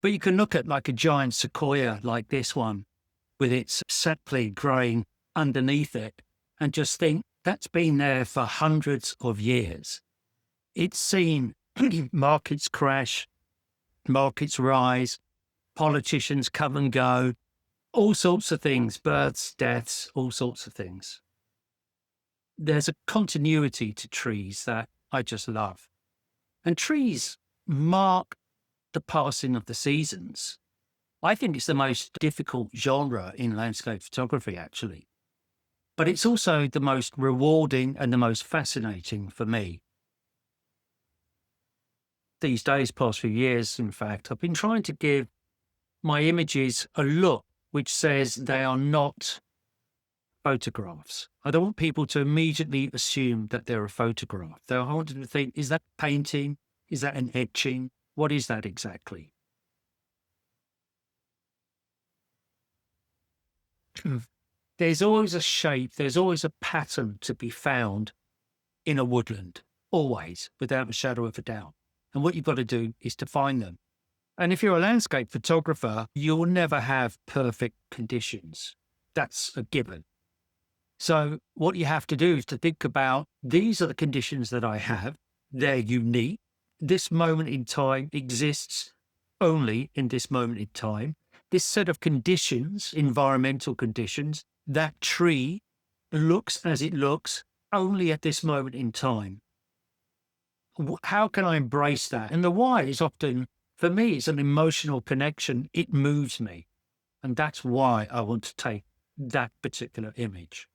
But you can look at like a giant sequoia like this one with its sapling growing underneath it and just think that's been there for hundreds of years. It's seen markets crash, markets rise, politicians come and go, all sorts of things, births, deaths, all sorts of things. There's a continuity to trees that I just love. And trees mark the passing of the seasons. I think it's the most difficult genre in landscape photography, actually. But it's also the most rewarding and the most fascinating for me. These days, past few years, in fact, I've been trying to give my images a look which says they are not photographs. I don't want people to immediately assume that they're a photograph. I want them to think, is that painting? Is that an etching? What is that exactly? There's always a shape, there's always a pattern to be found in a woodland, always, without a shadow of a doubt. And what you've got to do is to find them. And if you're a landscape photographer, you'll never have perfect conditions. That's a given. So what you have to do is to think about, these are the conditions that I have. They're unique. This moment in time exists only in this moment in time. This set of conditions, environmental conditions, that tree looks as it looks only at this moment in time. How can I embrace that? And the why is often, for me, it's an emotional connection. It moves me. And that's why I want to take that particular image.